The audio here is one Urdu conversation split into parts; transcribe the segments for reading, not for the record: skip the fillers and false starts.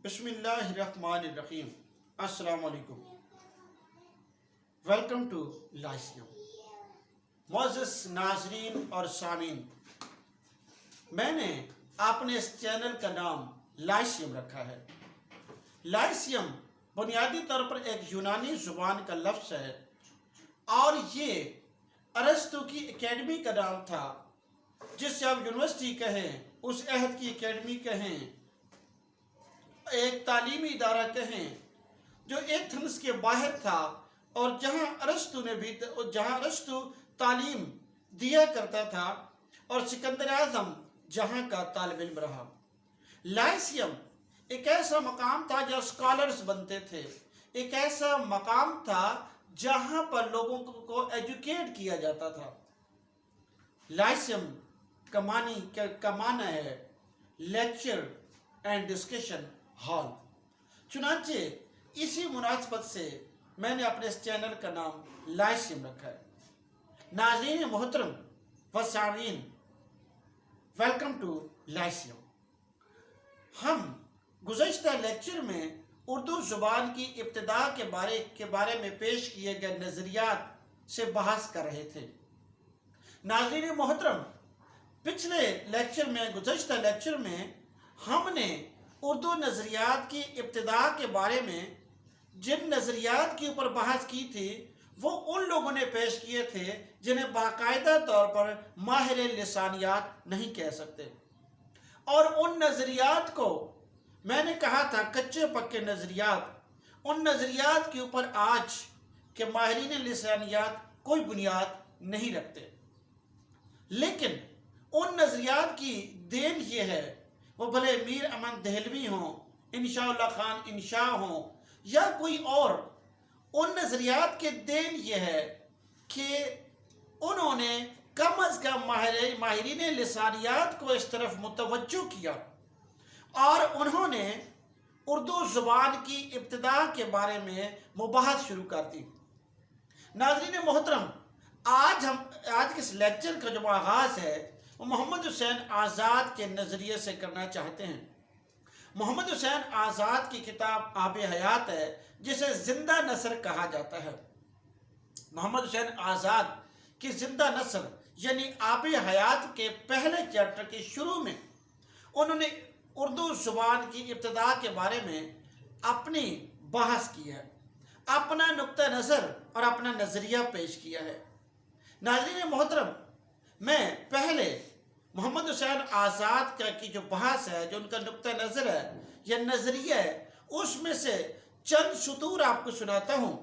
بسم اللہ الرحمن الرحیم۔ السلام علیکم، ویلکم ٹو لائسیم۔ معزز ناظرین اور سامعین، میں نے اپنے اس چینل کا نام لائسیم رکھا ہے۔ لائسیم بنیادی طور پر ایک یونانی زبان کا لفظ ہے اور یہ ارسطو کی اکیڈمی کا نام تھا، جس سے آپ یونیورسٹی کہیں، اس عہد کی اکیڈمی کہیں، ایک تعلیمی ادارہ کہیں جو ایتھنز کے باہر تھا اور جہاں ارسطو تعلیم دیا کرتا تھا اور سکندر اعظم جہاں کا طالب علم رہا۔ لائسیم ایک ایسا مقام تھا جہاں اسکالرز بنتے تھے، ایک ایسا مقام تھا جہاں پر لوگوں کو ایجوکیٹ کیا جاتا تھا۔ لائسیم کا معنی ہے لیکچر اینڈ ڈسکشن ہال۔ چنانچہ اسی مناسبت سے میں نے اپنے اس چینل کا نام لائسیم رکھا ہے۔ ناظرین محترم و سامعین، ویلکم ٹو لائسیم۔ ہم گزشتہ لیکچر میں اردو زبان کی ابتدا کے بارے میں پیش کیے گئے نظریات سے بحث کر رہے تھے۔ ناظرین محترم، گزشتہ لیکچر میں ہم نے اردو نظریات کی ابتدا کے بارے میں جن نظریات کے اوپر بحث کی تھی وہ ان لوگوں نے پیش کیے تھے جنہیں باقاعدہ طور پر ماہر لسانیات نہیں کہہ سکتے، اور ان نظریات کو میں نے کہا تھا کچے پکے نظریات۔ ان نظریات کے اوپر آج کے ماہرین لسانیات کوئی بنیاد نہیں رکھتے، لیکن ان نظریات کی دین یہ ہے، وہ بھلے میر امن دہلوی ہوں، انشاء اللہ خان انشاء ہوں یا کوئی اور، ان نظریات کے دین یہ ہے کہ انہوں نے کم از کم ماہرین لسانیات کو اس طرف متوجہ کیا اور انہوں نے اردو زبان کی ابتدا کے بارے میں مباحث شروع کر دی۔ ناظرین محترم، آج کے اس لیکچر کا جو آغاز ہے وہ محمد حسین آزاد کے نظریے سے کرنا چاہتے ہیں۔ محمد حسین آزاد کی کتاب آب حیات ہے، جسے زندہ نثر کہا جاتا ہے۔ محمد حسین آزاد کی زندہ نثر یعنی آب حیات کے پہلے چیپٹر کے شروع میں انہوں نے اردو زبان کی ابتدا کے بارے میں اپنی بحث کی ہے، اپنا نقطہ نظر اور اپنا نظریہ پیش کیا ہے۔ ناظرین محترم، میں پہلے محمد حسین آزاد کی جو بحث ہے، جو ان کا نقطہ نظر ہے یا نظریہ ہے، اس میں سے چند سطور آپ کو سناتا ہوں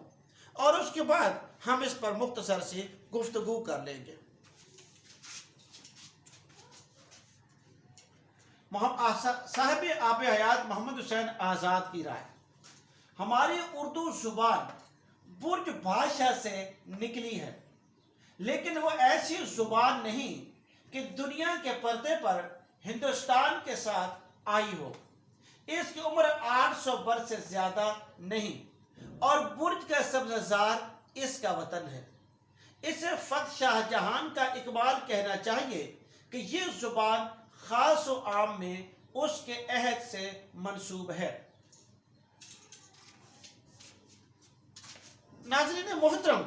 اور اس کے بعد ہم اس پر مختصر سی گفتگو کر لیں گے۔ صاحب آب حیات محمد حسین آزاد کی رائے: ہماری اردو زبان برج بھاشا سے نکلی ہے، لیکن وہ ایسی زبان نہیں کہ دنیا کے پردے پر ہندوستان کے ساتھ آئی ہو۔ اس کی عمر 800 برس سے زیادہ نہیں اور برج کا سبززار اس کا وطن ہے۔ اسے فتح شاہ جہان کا اقبال کہنا چاہیے کہ یہ زبان خاص و عام میں اس کے عہد سے منسوب ہے۔ ناظرین محترم،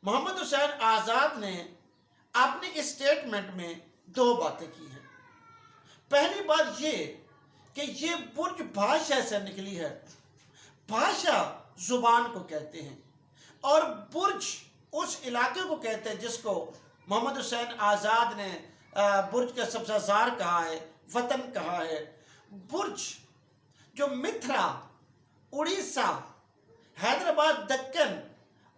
محمد حسین آزاد نے اپنی اسٹیٹمنٹ میں دو باتیں کی ہیں۔ پہلی بات یہ کہ یہ برج بھاشا سے نکلی ہے۔ بھاشا زبان کو کہتے ہیں اور برج اس علاقے کو کہتے ہیں جس کو محمد حسین آزاد نے برج کا سبززار کہا ہے، وطن کہا ہے۔ برج جو متھرا، اڑیسہ، حیدرآباد، دکن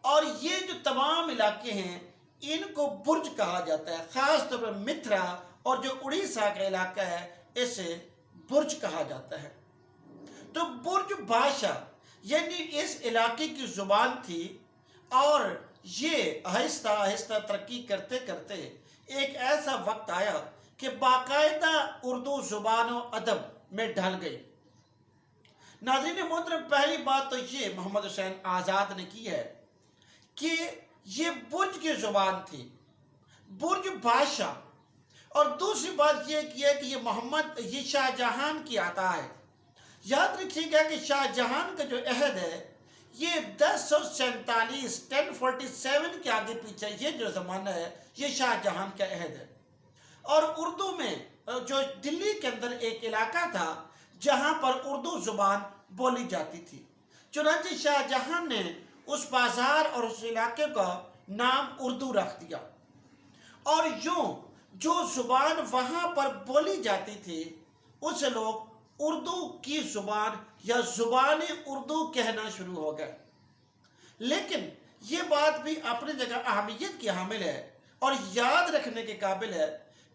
اور یہ جو تمام علاقے ہیں ان کو برج کہا جاتا ہے۔ خاص طور پر متھرا اور جو اڑیسہ کا علاقہ ہے اسے برج کہا جاتا ہے۔ تو برج بھاشا یعنی اس علاقے کی زبان تھی اور یہ آہستہ آہستہ ترقی کرتے کرتے ایک ایسا وقت آیا کہ باقاعدہ اردو زبان و ادب میں ڈھل گئی۔ ناظرین محترم، پہلی بات تو یہ محمد حسین آزاد نے کی ہے کہ یہ برج کی زبان تھی، برج بھاشا، اور دوسری بات یہ کی ہے کہ یہ شاہ جہان کی عطا ہے۔ یاد رکھیے گا کہ شاہ جہان کا جو عہد ہے یہ 1047 1047 کے آگے پیچھے یہ جو زمانہ ہے یہ شاہ جہان کا عہد ہے. اور اردو میں جو دلی کے اندر ایک علاقہ تھا جہاں پر اردو زبان بولی جاتی تھی، چنانچہ شاہ جہان نے اس بازار اور اس علاقے کا نام اردو رکھ دیا، اور یوں جو زبان وہاں پر بولی جاتی تھی اسے لوگ اردو کی زبان یا زبان اردو کہنا شروع ہو گئے. لیکن یہ بات بھی اپنی جگہ اہمیت کی حامل ہے اور یاد رکھنے کے قابل ہے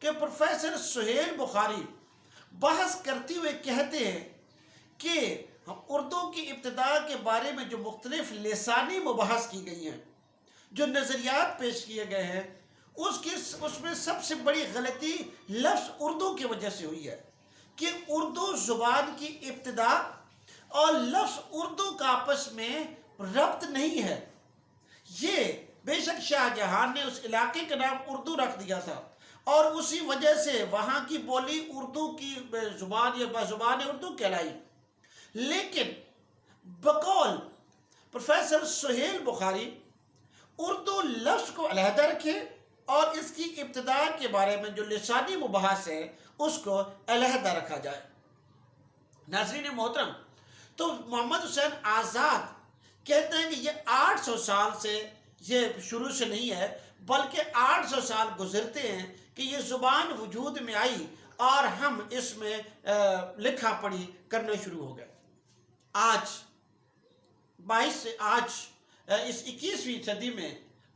کہ پروفیسر سہیل بخاری بحث کرتے ہوئے کہتے ہیں کہ اردو کی ابتدا کے بارے میں جو مختلف لسانی مباحث کی گئی ہیں، جو نظریات پیش کیے گئے ہیں، اس میں سب سے بڑی غلطی لفظ اردو کی وجہ سے ہوئی ہے کہ اردو زبان کی ابتدا اور لفظ اردو کا آپس میں ربط نہیں ہے. یہ بے شک شاہ جہان نے اس علاقے کا نام اردو رکھ دیا تھا اور اسی وجہ سے وہاں کی بولی اردو کی زبان یا زبان اردو کہلائی، لیکن بقول پروفیسر سہیل بخاری اردو لفظ کو علیحدہ رکھے اور اس کی ابتدا کے بارے میں جو لسانی مباحث ہے اس کو علیحدہ رکھا جائے. ناظرین محترم، تو محمد حسین آزاد کہتے ہیں کہ یہ 800 سال سے یہ شروع سے نہیں ہے بلکہ 800 سال گزرتے ہیں کہ یہ زبان وجود میں آئی اور ہم اس میں لکھا پڑھی کرنے شروع ہو گئے. آج اس 21ویں صدی میں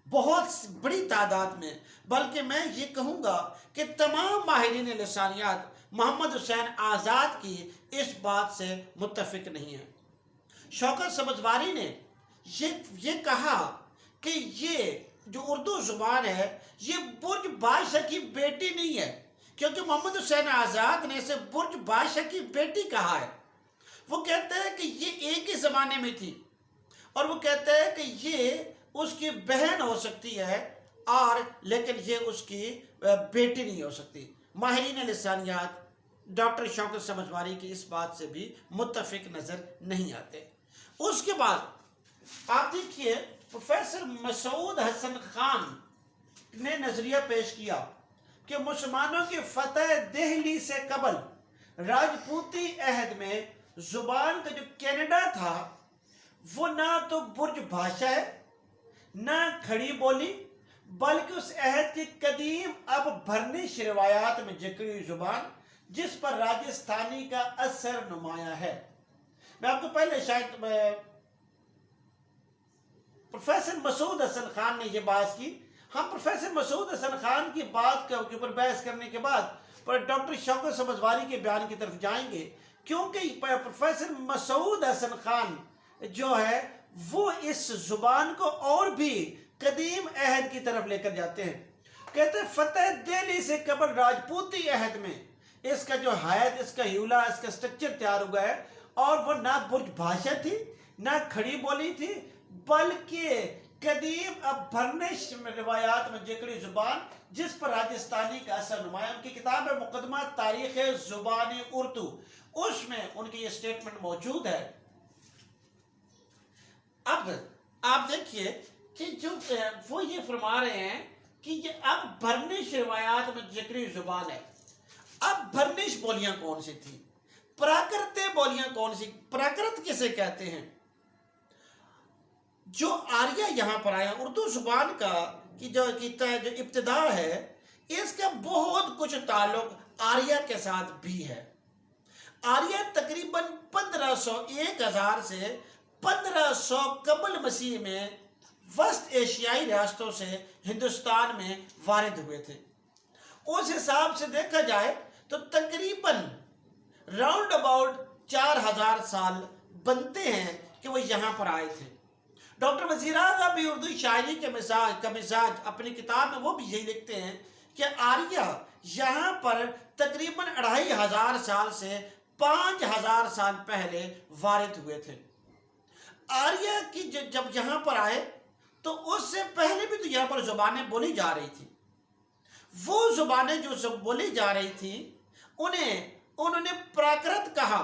بہت بڑی تعداد میں، بلکہ میں یہ کہوں گا کہ تمام ماہرین لسانیات محمد حسین آزاد کی اس بات سے متفق نہیں ہیں. شوکت سبزواری نے یہ کہا کہ یہ جو اردو زبان ہے یہ برج بادشاہ کی بیٹی نہیں ہے، کیونکہ محمد حسین آزاد نے اسے برج بادشاہ کی بیٹی کہا ہے. وہ کہتے ہیں کہ یہ ایک ہی زمانے میں تھی، اور وہ کہتے ہیں کہ یہ اس کی بہن ہو سکتی ہے اور لیکن یہ اس کی بیٹی نہیں ہو سکتی. ماہرین لسانیات ڈاکٹر شوکت سبزواری کی اس بات سے بھی متفق نظر نہیں آتے. اس کے بعد آپ دیکھیے پروفیسر مسعود حسن خان نے نظریہ پیش کیا کہ مسلمانوں کی فتح دہلی سے قبل راجپوتی عہد میں زبان کا جو کینیڈا تھا وہ نہ تو برج بھاشا ہے نہ کھڑی بولی، بلکہ اس عہد کی قدیم اب بھرنش روایات میں ذکری ہوئی زبان جس پر راجستھانی کا اثر نمایاں ہے. میں آپ کو پہلے شاید پروفیسر مسعود حسن خان نے یہ بات کی. ہم پروفیسر مسعود حسن خان کی بات کے اوپر بحث کرنے کے بعد ڈاکٹر شوکت سبزواری کے بیان کی طرف جائیں گے، کیونکہ پروفیسر مسعود حسن خان جو ہے وہ اس زبان کو اور بھی قدیم عہد کی طرف لے کر جاتے ہیں. کہتے ہیں فتح دہلی سے قبل راجپوتی عہد میں اس کا جو حیات، اس کا ہیولا، اس کا سٹرکچر تیار ہوا ہے، اور وہ نہ برج بھاشا تھی نہ کھڑی بولی تھی بلکہ قدیم اب بھرنش روایات میں ذکری زبان جس پر راجستھانی کا اثر نمایاں. ان کی کتاب ہے مقدمہ تاریخ زبان اردو، اس میں ان کی یہ سٹیٹمنٹ موجود ہے. اب آپ دیکھیے کہ جو وہ یہ فرما رہے ہیں کہ یہ اب بھرنش روایات میں ذکری زبان ہے. اب بھرنش بولیاں کون سی تھی؟ پراکرت بولیاں کون سی؟ پراکرت کسے کہتے ہیں؟ جو آریہ یہاں پر آیا اردو زبان کا جو ابتدا ہے اس کا بہت کچھ تعلق آریہ کے ساتھ بھی ہے. آریہ تقریباً 1501 سے 1500 قبل مسیح میں وسط ایشیائی ریاستوں سے ہندوستان میں وارد ہوئے تھے. اس حساب سے دیکھا جائے تو تقریباً راؤنڈ اباؤٹ 4000 سال بنتے ہیں کہ وہ یہاں پر آئے تھے. ڈاکٹر وزیر اعظم بھی اردو شاعری کے مزاج اپنی کتاب میں وہ بھی یہی لکھتے ہیں کہ آریہ یہاں پر تقریباً 2500 سال سے 5000 سال پہلے وارد ہوئے تھے. آریہ کی جب یہاں پر آئے تو اس سے پہلے بھی تو یہاں پر زبانیں بولی جا رہی تھی. وہ زبانیں جو بولی جا رہی تھی انہوں نے پراکرت کہا،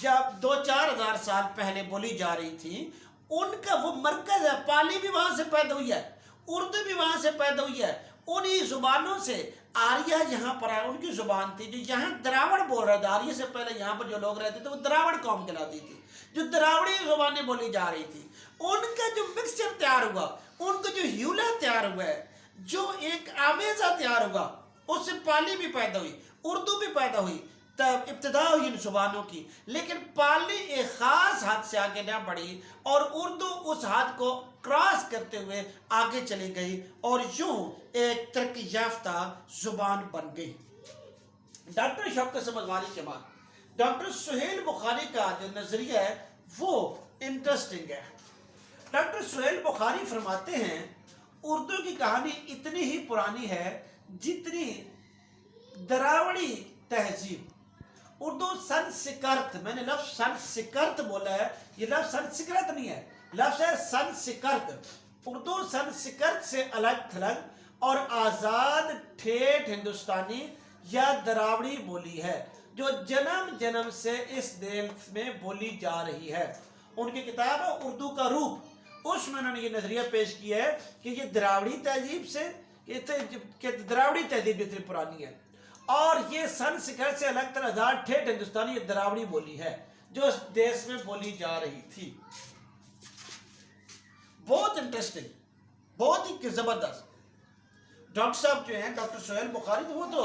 جب 2-4 ہزار سال پہلے بولی جا رہی تھی، ان کا وہ مرکز ہے. پالی بھی وہاں سے پیدا ہوئی ہے، اردو بھی وہاں سے پیدا ہوئی ہے. انہی زبانوں سے آریہ یہاں پر آئے. ان کی زبان تھی جو یہاں دراوڑ بول رہا تھا. آریہ سے پہلے یہاں پر جو لوگ رہتے تھے وہ دراوڑ قوم کہلاتی تھی، جو دراوڑی زبانیں بولی جا رہی تھی. ان کا جو مکسچر تیار ہوا، ان کا جو ہیولا تیار ہوا ہے، جو ایک آمیزہ تیار ہوا، اس سے پالی بھی پیدا ہوئی، اردو بھی پیدا ہوئی. تب ابتدا ہوئی ان زبانوں کی. لیکن پالی ایک خاص حد سے آگے نہ بڑھی اور اردو اس حد کو کراس کرتے ہوئے آگے چلی گئی اور یوں ایک ترقی یافتہ زبان بن گئی. ڈاکٹر شوکت سمجھواری کے بعد ڈاکٹر سہیل بخاری کا جو نظریہ ہے وہ انٹرسٹنگ ہے. ڈاکٹر سہیل بخاری فرماتے ہیں اردو کی کہانی اتنی ہی پرانی ہے جتنی دراوڑی تہذیب. اردو سنسکرت، میں نے لفظ سنسکرت بولا ہے، یہ لفظ سنسکرت نہیں ہے، لفظ ہے سنسکرت. اردو سنسکرت سے الگ تھلگ اور آزاد ٹھیٹھ ہندوستانی یا دراوڑی بولی ہے جو جنم جنم سے اس دیش میں بولی جا رہی ہے. ان کی کتاب ہے اردو کا روپ، اس میں انہوں نے یہ نظریہ پیش کیا ہے کہ یہ دراوڑی تہذیب سے کہ دراوڑی تہذیب اتنی پرانی ہے اور یہ سنسکرت سے الگ تر آزاد ٹھیٹھ ہندوستانی یہ دراوڑی بولی ہے جو اس دیش میں بولی جا رہی تھی. بہت انٹرسٹنگ، بہت ہی زبردست. ڈاکٹر صاحب جو ہیں ڈاکٹر سہیل بخاری تو وہ تو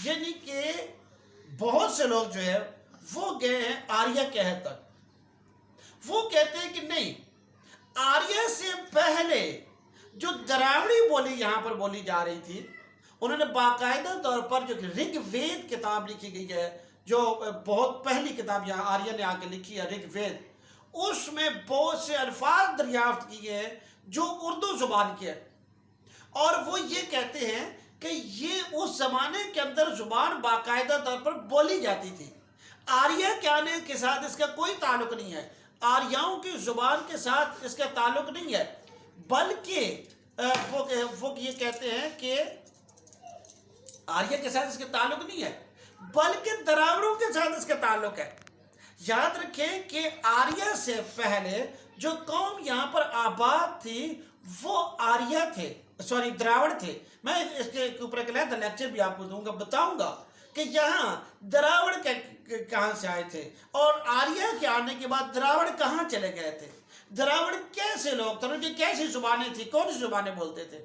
یعنی کہ بہت سے لوگ جو ہے وہ گئے ہیں آریہ کے حد تک. وہ کہتے ہیں کہ نہیں، آریہ سے پہلے جو دراوڑی بولی یہاں پر بولی جا رہی تھی، انہوں نے باقاعدہ طور پر جو رگ وید کتاب لکھی گئی ہے، جو بہت پہلی کتاب یہاں آریہ نے آ کے لکھی ہے رگ وید، اس میں بہت سے الفاظ دریافت کیے ہیں جو اردو زبان کے ہیں. اور وہ یہ کہتے ہیں کہ یہ اس زمانے کے اندر زبان باقاعدہ طور پر بولی جاتی تھی. آریہ کے آنے کے ساتھ اس کا کوئی تعلق نہیں ہے، آریاؤں کی زبان کے ساتھ اس کا تعلق نہیں ہے، بلکہ وہ یہ کہتے ہیں کہ آریہ کے ساتھ اس کا تعلق نہیں ہے بلکہ دراوڑوں کے ساتھ اس کا تعلق ہے. یاد رکھیں کہ آریہ سے پہلے جو قوم یہاں پر آباد تھی وہ آریہ تھے، دراوڑ تھے. میں اس کے اوپر ایک علیحدہ لیکچر بھی آپ کو دوں گا، بتاؤں گا کہ یہاں دراوڑ کہاں سے آئے تھے اور آریہ کے آنے کے بعد دراوڑ کہاں چلے گئے تھے، دراوڑ کیسے لوگ تھے، ان کی کیسی زبانیں تھی، کون سی زبانیں بولتے تھے.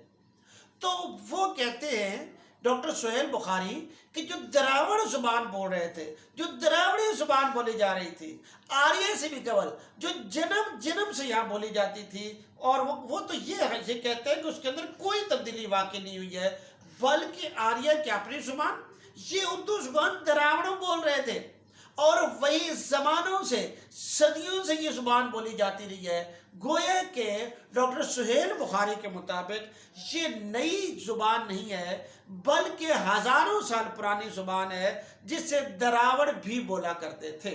تو وہ کہتے ہیں ڈاکٹر سہیل بخاری کہ جو دراوڑ زبان بول رہے تھے، جو دراوڑی زبان بولی جا رہی تھی آریہ سے بھی قبل، جو جنم جنم سے یہاں بولی جاتی تھی، اور وہ تو یہ کہتے ہیں کہ اس کے اندر کوئی تبدیلی واقع نہیں ہوئی ہے، بلکہ آریہ کی اپنی زبان، یہ اردو زبان دراوڑوں بول رہے تھے اور وہی زمانوں سے صدیوں سے یہ زبان بولی جاتی رہی ہے. گویا کہ ڈاکٹر سہیل بخاری کے مطابق یہ نئی زبان نہیں ہے بلکہ ہزاروں سال پرانی زبان ہے جس سے دراوڑ بھی بولا کرتے تھے.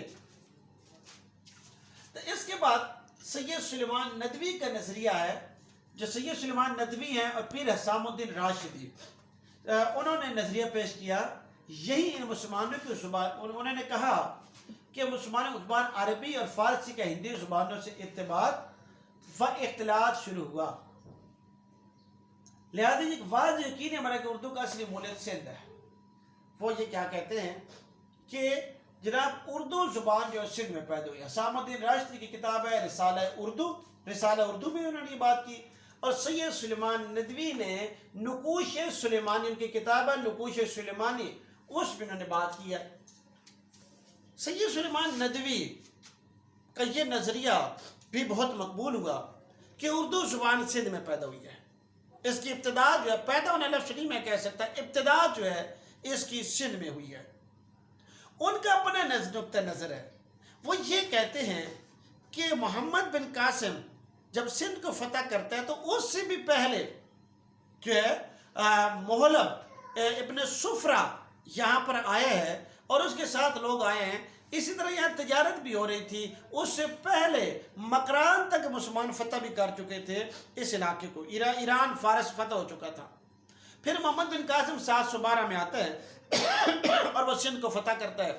تو اس کے بعد سید سلیمان ندوی کا نظریہ ہے، جو سید سلیمان ندوی ہیں اور پیر حسام الدین راشدی، انہوں نے نظریہ پیش کیا یہی ان مسلمانوں کی زبان. انہوں نے کہا کہ مسلمان زبان عربی اور فارسی کا ہندی زبانوں سے ارتباط و اختلاط شروع ہوا، لہذا یہ واضح یقین ہمارا کہ اردو کا اصلی مولد سندھ ہے. وہ یہ کیا کہتے ہیں کہ جناب اردو زبان جو سندھ میں پیدا ہوئی. حسام الدین راشدی کی کتاب ہے رسالہ اردو میں انہوں نے یہ بات کی، اور سید سلیمان ندوی نے نقوش سلیمانی، ان کی کتاب ہے نقوش سلیمانی، اس میں انہوں نے بات کی ہے. سید سلیمان ندوی کا یہ نظریہ بھی بہت مقبول ہوا کہ اردو زبان سندھ میں پیدا ہوئی ہے. اس کی ابتدا جو ہے، پیدا ہونے لفظ نہیں میں کہہ سکتا، ابتدا جو ہے اس کی سندھ میں ہوئی ہے. ان کا اپنا نقطہ نظر ہے. وہ یہ کہتے ہیں کہ محمد بن قاسم جب سندھ کو فتح کرتا ہے تو اس سے بھی پہلے جو ہے محلب ابن سفرہ یہاں پر آیا ہے اور اس کے ساتھ لوگ آئے ہیں. اسی طرح یہاں تجارت بھی ہو رہی تھی. اس سے پہلے مکران تک مسلمان فتح بھی کر چکے تھے اس علاقے کو، ایران فارس فتح ہو چکا تھا. پھر محمد بن قاسم 712 میں آتا ہے اور وہ سندھ کو فتح کرتا ہے.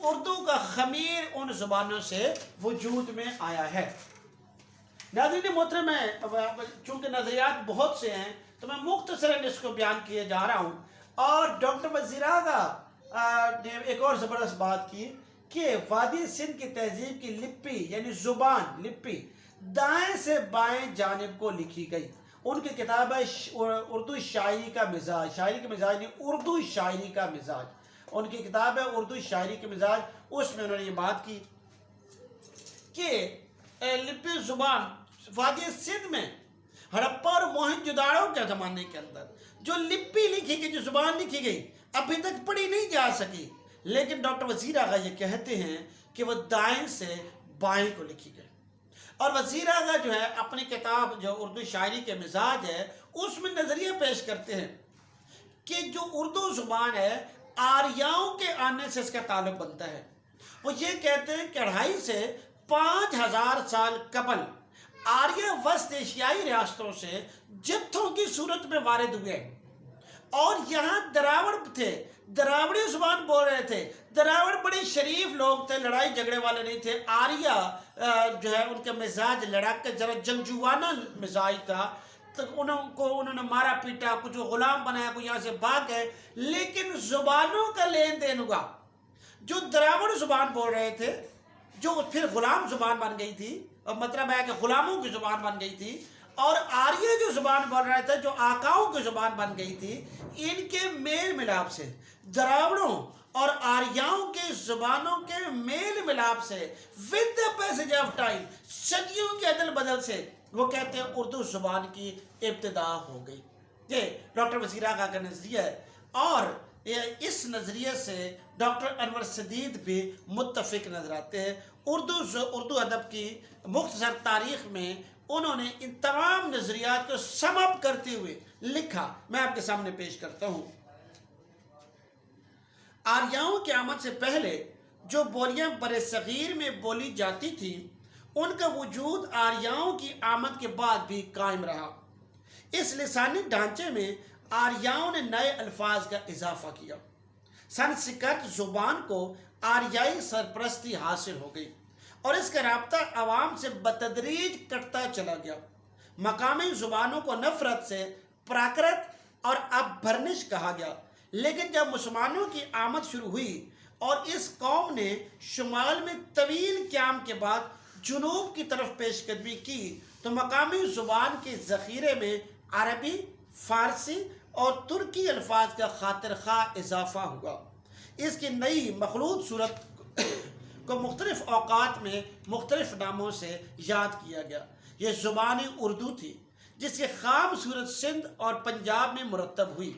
اردو کا خمیر ان زبانوں سے وجود میں آیا ہے۔ ناظرین محترم، چونکہ نظریات بہت سے ہیں تو میں مختصراً اس کو بیان کیے جا رہا ہوں۔ اور ڈاکٹر وزیر اعلیٰ نے ایک اور زبردست بات کی کہ وادی سندھ کی تہذیب کی لپی یعنی زبان لپی دائیں سے بائیں جانب کو لکھی گئی۔ ان کی کتاب ہے اردو شاعری کا مزاج، شاعری کا مزاج نہیں، اردو شاعری کا مزاج۔ ان کی کتاب ہے اردو شاعری کے مزاج، اس میں انہوں نے یہ بات کی کہ لپی زبان وادی سندھ میں ہڑپا اور موہنجودڑو کے زمانے کے اندر جو لپی لکھی گئی، جو زبان لکھی گئی، ابھی تک پڑھی نہیں جا سکی، لیکن ڈاکٹر وزیر آغا یہ کہتے ہیں کہ وہ دائیں سے بائیں کو لکھی گئی۔ اور وزیر آغا جو ہے اپنی کتاب جو اردو شاعری کے مزاج ہے اس میں نظریہ پیش کرتے ہیں کہ جو اردو زبان ہے آریاؤں کے آنے سے اس کا تعلق بنتا ہے۔ وہ یہ کہتے ہیں کہ 2.5 سے 5,000 سال قبل آریہ وسط ایشیائی ریاستوں سے جتھوں کی صورت میں وارد ہوئے اور یہاں دراوڑ تھے، دراوڑی زبان بول رہے تھے۔ دراوڑ بڑے شریف لوگ تھے، لڑائی جھگڑے والے نہیں تھے۔ آریہ جو ہے ان کا مزاج لڑک ذرا جنگجوانہ مزاج تھا، تو انہوں نے مارا پیٹا، کچھ غلام بنایا، کچھ یہاں سے بھاگ گئے، لیکن زبانوں کا لین دین ہوا۔ جو دراوڑ زبان بول رہے تھے جو پھر غلام زبان بن گئی تھی، اور مطلب ہے کہ غلاموں کی زبان بن گئی تھی، اور آریہ جو زبان بول رہے تھے جو آقاؤں کی زبان بن گئی تھی، ان کے میل ملاپ سے، دراوڑوں اور آریاؤں کے زبانوں کے میل ملاپ سے with the passage of time، صدیوں کے عدل بدل سے وہ کہتے ہیں اردو زبان کی ابتدا ہو گئی۔ یہ ڈاکٹر وزیر آغا کا نظریہ ہے، اور اس نظریے سے ڈاکٹر انور سدید بھی متفق نظر آتے ہیں۔ اردو ادب کی مختصر تاریخ میں انہوں نے ان تمام نظریات کو سم اپ کرتے ہوئے لکھا، میں آپ کے سامنے پیش کرتا ہوں۔ آریاؤں کی آمد سے پہلے جو بولیاں برصغیر میں بولی جاتی تھی ان کا وجود آریاؤں کی آمد کے بعد بھی قائم رہا۔ اس لسانی ڈھانچے میں آریاؤں نے نئے الفاظ کا اضافہ کیا۔ سنسکرت زبان کو آریائی سرپرستی حاصل ہو گئی اور اس کا رابطہ عوام سے بتدریج کٹتا چلا گیا۔ مقامی زبانوں کو نفرت سے پراکرت اور اپبھرنش کہا گیا، لیکن جب مسلمانوں کی آمد شروع ہوئی اور اس قوم نے شمال میں طویل قیام کے بعد جنوب کی طرف پیش قدمی کی تو مقامی زبان کے ذخیرے میں عربی، فارسی اور ترکی الفاظ کا خاطر خواہ اضافہ ہوا۔ اس کی نئی مخلوط صورت کو مختلف اوقات میں مختلف ناموں سے یاد کیا گیا۔ یہ زبان اردو تھی جس کی خام صورت سندھ اور پنجاب میں مرتب ہوئی۔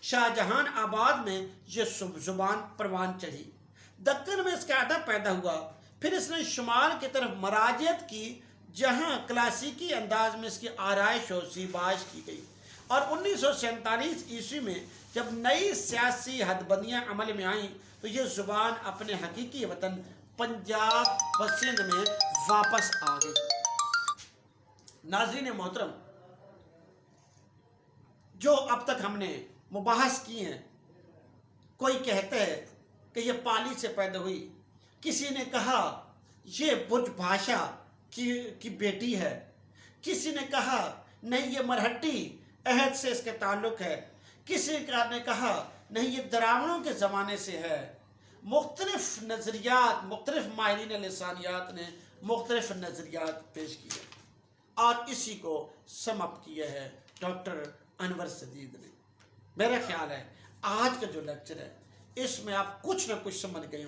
شاہ جہان آباد میں یہ زبان پروان چڑھی، دکن میں اس کا ادب پیدا ہوا، پھر اس نے شمال کی طرف مراجعت کی جہاں کلاسیکی انداز میں اس کی آرائش و زیبائش کی گئی، اور 1947 عیسوی میں جب نئی سیاسی حد بندیاں عمل میں آئیں تو یہ زبان اپنے حقیقی وطن پنجاب و سندھ میں واپس آ گئی۔ ناظرین محترم، جو اب تک ہم نے مباحث کی ہیں، کوئی کہتا ہے کہ یہ پالی سے پیدا ہوئی، کسی نے کہا یہ برج بھاشا کی بیٹی ہے، کسی نے کہا نہیں یہ مرہٹی عہد سے اس کے تعلق ہے، کسی نے کہا نہیں یہ دراوڑوں کے زمانے سے ہے۔ مختلف نظریات، مختلف ماہرین لسانیات نے مختلف نظریات پیش کیے اور اسی کو سم اپ کیا ہے ڈاکٹر انور سدید نے۔ میرا خیال ہے آج کا جو لیکچر ہے اس میں آپ کچھ نہ کچھ سمجھ گئے ہوں۔